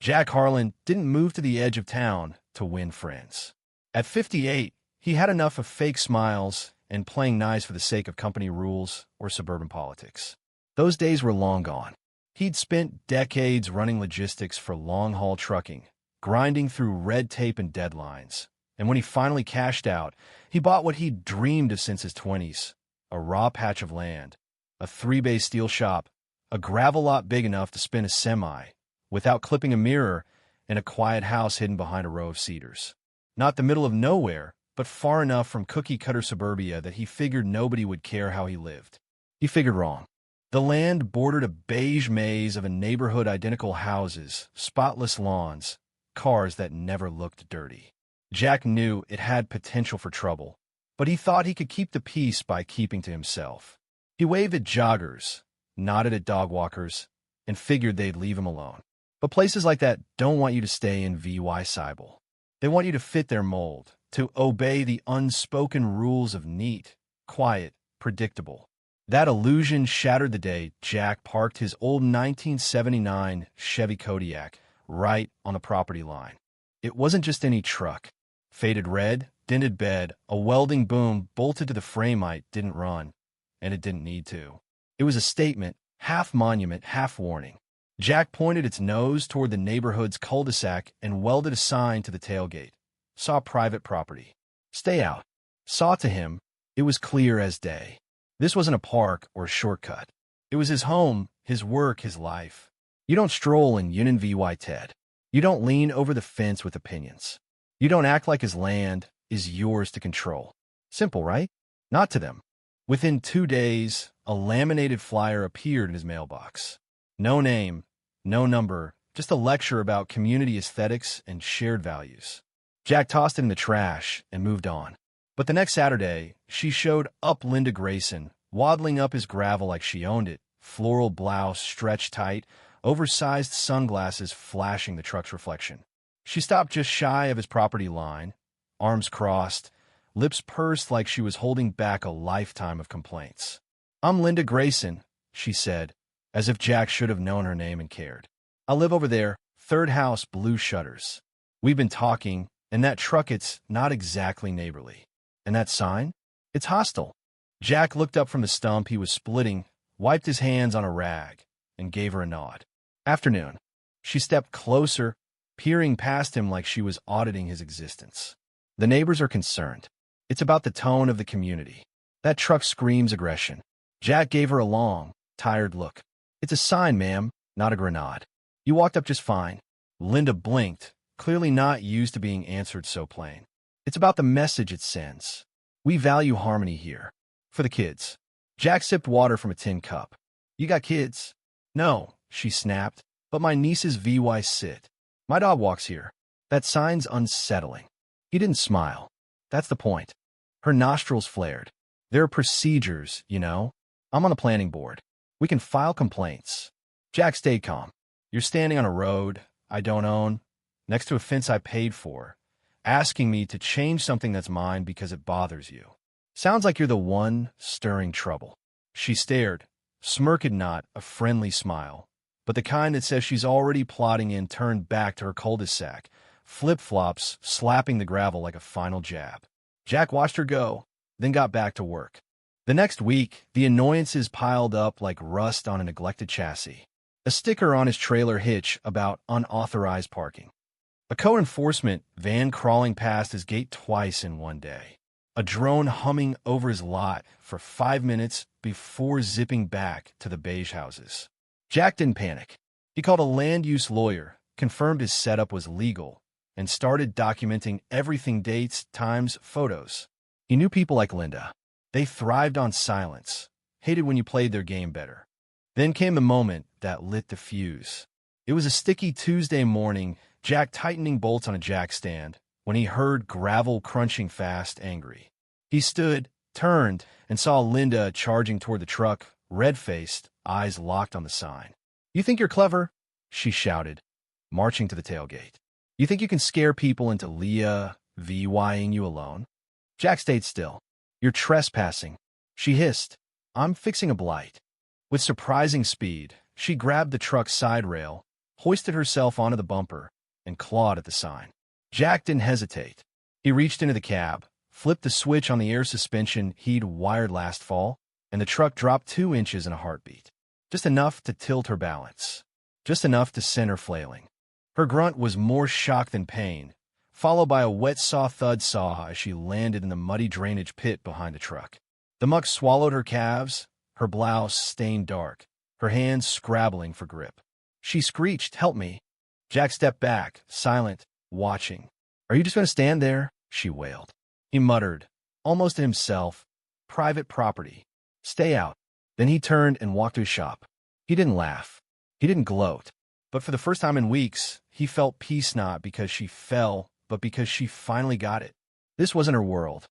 Jack Harlan didn't move to the edge of town to win friends. At 58, he had enough of fake smiles and playing nice for the sake of company rules or suburban politics. Those days were long gone. He'd spent decades running logistics for long-haul trucking, grinding through red tape and deadlines. And when he finally cashed out, he bought what he'd dreamed of since his 20s, a raw patch of land, a 3-bay steel shop, a gravel lot big enough to spin a semi, without clipping a mirror, and a quiet house hidden behind a row of cedars. Not the middle of nowhere, but far enough from cookie-cutter suburbia that he figured nobody would care how he lived. He figured wrong. The land bordered a beige maze of a neighborhood identical houses, spotless lawns, cars that never looked dirty. Jack knew it had potential for trouble, but he thought he could keep the peace by keeping to himself. He waved at joggers, nodded at dog walkers, and figured they'd leave him alone. But places like that don't want you to stay in VY Cybele. They want you to fit their mold, to obey the unspoken rules of neat, quiet, predictable. That illusion shattered the day Jack parked his old 1979 Chevy Kodiak right on the property line. It wasn't just any truck. Faded red, dented bed, a welding boom bolted to the frame didn't run, and it didn't need to. It was a statement, half monument, half warning. Jack pointed its nose toward the neighborhood's cul-de-sac and welded a sign to the tailgate. Saw private property. Stay out. Saw to him, it was clear as day. This wasn't a park or a shortcut. It was his home, his work, his life. You don't stroll in Union VY Ted. You don't lean over the fence with opinions. You don't act like his land is yours to control. Simple, right? Not to them. Within 2 days, a laminated flyer appeared in his mailbox. No name, no number, just a lecture about community aesthetics and shared values. Jack tossed it in the trash and moved on. But the next Saturday, she showed up Linda Grayson, waddling up his gravel like she owned it, floral blouse stretched tight, oversized sunglasses flashing the truck's reflection. She stopped just shy of his property line, arms crossed, lips pursed like she was holding back a lifetime of complaints. "I'm Linda Grayson," she said, as if Jack should have known her name and cared. "I live over there, third house, blue shutters. We've been talking, and that truck, it's not exactly neighborly. And that sign? It's hostile." Jack looked up from the stump he was splitting, wiped his hands on a rag, and gave her a nod. "Afternoon." She stepped closer, peering past him like she was auditing his existence. "The neighbors are concerned. It's about the tone of the community. That truck screams aggression." Jack gave her a long, tired look. "It's a sign, ma'am, not a grenade. You walked up just fine." Linda blinked, clearly not used to being answered so plain. "It's about the message it sends. We value harmony here. For the kids." Jack sipped water from a tin cup. "You got kids?" "No," she snapped, "but my nieces VY sit. My dog walks here. That sign's unsettling." He didn't smile. "That's the point." Her nostrils flared. "There are procedures, you know. I'm on the planning board. We can file complaints." Jack stayed calm. "You're standing on a road I don't own, next to a fence I paid for, asking me to change something that's mine because it bothers you. Sounds like you're the one stirring trouble." She stared, smirked not a friendly smile, but the kind that says she's already plotting in turned back to her cul-de-sac, flip-flops slapping the gravel like a final jab. Jack watched her go, then got back to work. The next week, the annoyances piled up like rust on a neglected chassis. A sticker on his trailer hitch about unauthorized parking. A co-enforcement van crawling past his gate twice in one day. A drone humming over his lot for 5 minutes before zipping back to the beige houses. Jack didn't panic. He called a land use lawyer, confirmed his setup was legal, and started documenting everything: dates, times, photos. He knew people like Linda. They thrived on silence, hated when you played their game better. Then came the moment that lit the fuse. It was a sticky Tuesday morning, Jack tightening bolts on a jack stand, when he heard gravel crunching fast, angry. He stood, turned, and saw Linda charging toward the truck, red-faced, eyes locked on the sign. "You think you're clever?" she shouted, marching to the tailgate. "You think you can scare people into Leah VYing you alone?" Jack stayed still. "You're trespassing," she hissed. "I'm fixing a blight." With surprising speed, she grabbed the truck's side rail, hoisted herself onto the bumper, and clawed at the sign. Jack didn't hesitate. He reached into the cab, flipped the switch on the air suspension he'd wired last fall, and the truck dropped 2 inches in a heartbeat. Just enough to tilt her balance. Just enough to send her flailing. Her grunt was more shock than pain, followed by a wet saw thud saw as she landed in the muddy drainage pit behind the truck. The muck swallowed her calves, her blouse stained dark, her hands scrabbling for grip. She screeched, "Help me." Jack stepped back, silent, watching. "Are you just going to stand there?" she wailed. He muttered, almost to himself, "Private property. Stay out." Then he turned and walked to his shop. He didn't laugh. He didn't gloat. But for the first time in weeks, he felt peace, not because she fell, but because she finally got it. This wasn't her world.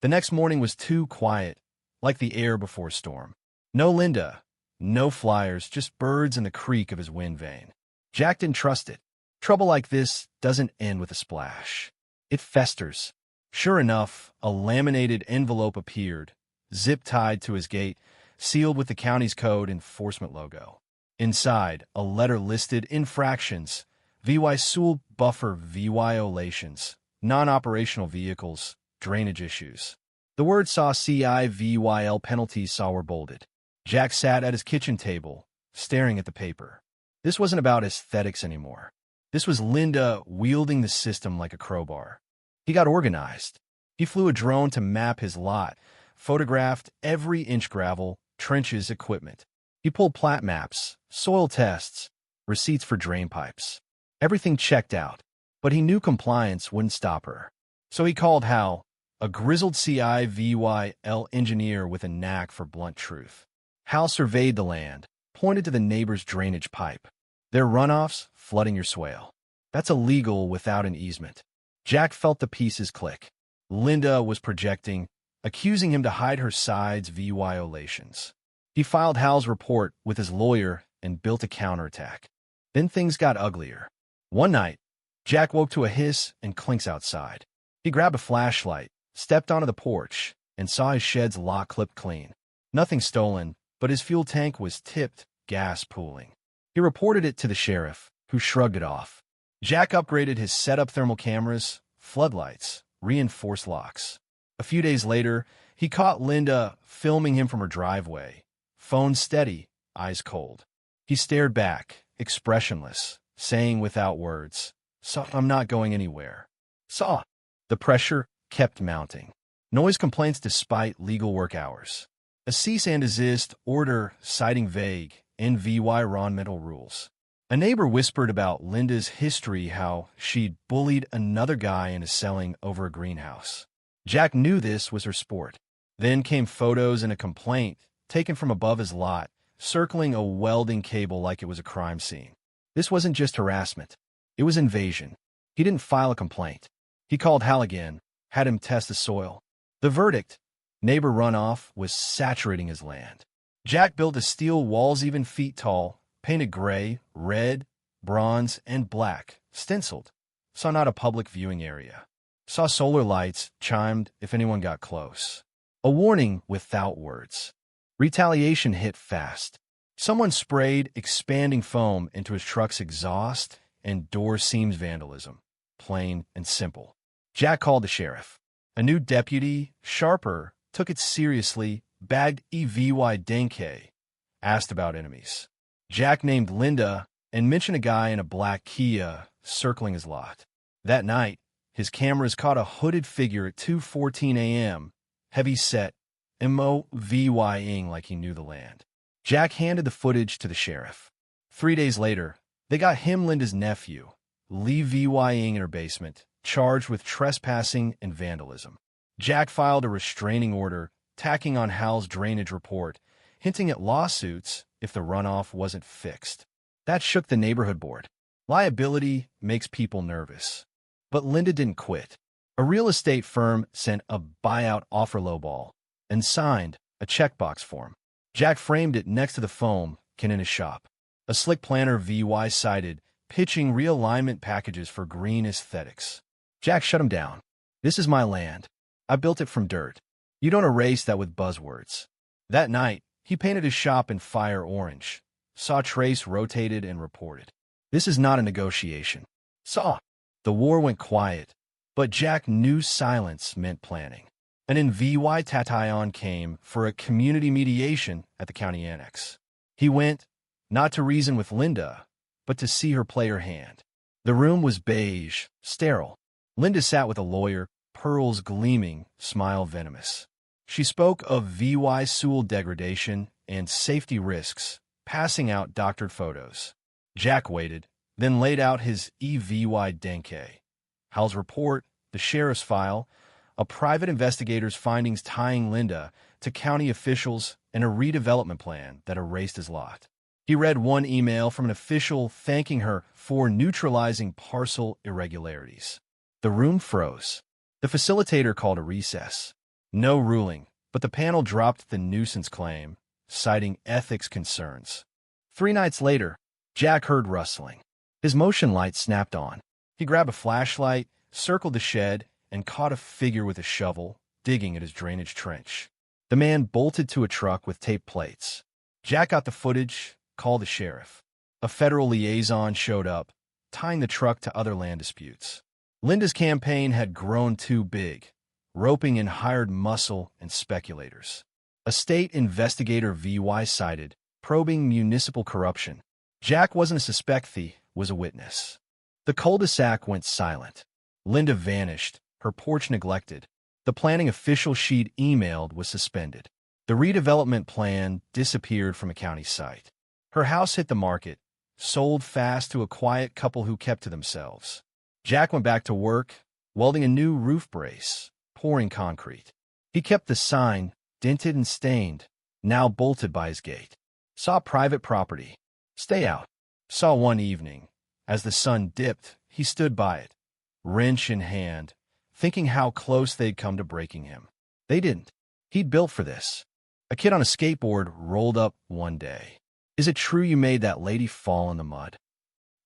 The next morning was too quiet, like the air before a storm. No Linda, no flyers, just birds and the creak of his wind vane. Jack didn't trust it. Trouble like this doesn't end with a splash. It festers. Sure enough, a laminated envelope appeared, zip-tied to his gate, sealed with the county's code enforcement logo. Inside, a letter listed infractions, VY Sewell buffer violations, non-operational vehicles, drainage issues. The word saw CIVYL penalties saw were bolded. Jack sat at his kitchen table, staring at the paper. This wasn't about aesthetics anymore. This was Linda wielding the system like a crowbar. He got organized. He flew a drone to map his lot, photographed every inch gravel, trenches, equipment. He pulled plat maps, soil tests, receipts for drain pipes. Everything checked out, but he knew compliance wouldn't stop her. So he called Hal, a grizzled CIVYL engineer with a knack for blunt truth. Hal surveyed the land, pointed to the neighbor's drainage pipe. "Their runoffs flooding your swale. That's illegal without an easement." Jack felt the pieces click. Linda was projecting, accusing him to hide her side's violations. He filed Hal's report with his lawyer and built a counterattack. Then things got uglier. One night, Jack woke to a hiss and clinks outside. He grabbed a flashlight, stepped onto the porch, and saw his shed's lock clipped clean. Nothing stolen, but his fuel tank was tipped, gas pooling. He reported it to the sheriff, who shrugged it off. Jack upgraded his setup thermal cameras, floodlights, reinforced locks. A few days later, he caught Linda filming him from her driveway. Phone steady, eyes cold. He stared back, expressionless, saying without words, "Saw, I'm not going anywhere." Saw. The pressure kept mounting. Noise complaints despite legal work hours. A cease and desist order citing vague environmental rules. A neighbor whispered about Linda's history, how she'd bullied another guy into selling over a greenhouse. Jack knew this was her sport. Then came photos and a complaint taken from above his lot, circling a welding cable like it was a crime scene. This wasn't just harassment. It was invasion. He didn't file a complaint. He called Hal again, had him test the soil. The verdict: neighbor runoff was saturating his land. Jack built a steel walls even feet tall, painted gray, red, bronze, and black, stenciled. Saw not a public viewing area. Saw solar lights, chimed if anyone got close. A warning without words. Retaliation hit fast. Someone sprayed expanding foam into his truck's exhaust and door seams vandalism. Plain and simple. Jack called the sheriff. A new deputy, sharper, took it seriously, bagged EVY Denke, asked about enemies. Jack named Linda and mentioned a guy in a black Kia circling his lot. That night, his cameras caught a hooded figure at 2:14 a.m., heavy-set, MOVYing like he knew the land. Jack handed the footage to the sheriff. 3 days later, they got him Linda's nephew, Lee VYing in her basement, charged with trespassing and vandalism. Jack filed a restraining order, tacking on Hal's drainage report, hinting at lawsuits if the runoff wasn't fixed. That shook the neighborhood board. Liability makes people nervous. But Linda didn't quit. A real estate firm sent a buyout offer lowball and signed a checkbox form. Jack framed it next to the foam can in his shop. A slick planner VY cited, pitching realignment packages for green aesthetics. Jack shut him down. "This is my land. I built it from dirt. You don't erase that with buzzwords." That night, he painted his shop in fire orange. Saw trace rotated and reported. This is not a negotiation. Saw. The war went quiet, but Jack knew silence meant planning. An invitation came for a community mediation at the county annex. He went, not to reason with Linda, but to see her play her hand. The room was beige, sterile. Linda sat with a lawyer, pearls gleaming, smile venomous. She spoke of VY Sewell degradation and safety risks, passing out doctored photos. Jack waited, then laid out his EVY Denke. Hal's report, the sheriff's file, a private investigator's findings tying Linda to county officials, and a redevelopment plan that erased his lot. He read one email from an official thanking her for neutralizing parcel irregularities. The room froze. The facilitator called a recess. No ruling, but the panel dropped the nuisance claim, citing ethics concerns. 3 nights later, Jack heard rustling. His motion light snapped on. He grabbed a flashlight, circled the shed, and caught a figure with a shovel, digging at his drainage trench. The man bolted to a truck with tape plates. Jack got the footage, called the sheriff. A federal liaison showed up, tying the truck to other land disputes. Linda's campaign had grown too big, roping in hired muscle and speculators. A state investigator VY cited, probing municipal corruption. Jack wasn't a suspectee, was a witness. The cul-de-sac went silent. Linda vanished, her porch neglected. The planning official she'd emailed was suspended. The redevelopment plan disappeared from a county site. Her house hit the market, sold fast to a quiet couple who kept to themselves. Jack went back to work, welding a new roof brace, pouring concrete. He kept the sign, dented and stained, now bolted by his gate. Saw private property. Stay out. Saw one evening. As the sun dipped, he stood by it, wrench in hand, thinking how close they'd come to breaking him. They didn't. He'd built for this. A kid on a skateboard rolled up one day. Is it true you made that lady fall in the mud?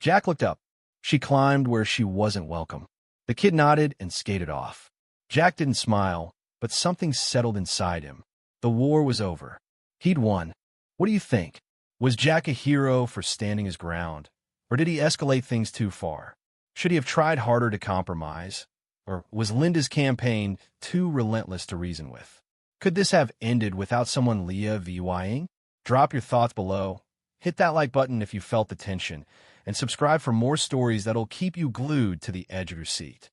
Jack looked up. She climbed where she wasn't welcome. The kid nodded and skated off. Jack didn't smile, but something settled inside him. The war was over. He'd won. What do you think? Was Jack a hero for standing his ground? Or did he escalate things too far? Should he have tried harder to compromise? Or was Linda's campaign too relentless to reason with? Could this have ended without someone Leah VYing? Drop your thoughts below. Hit that like button if you felt the tension, and subscribe for more stories that'll keep you glued to the edge of your seat.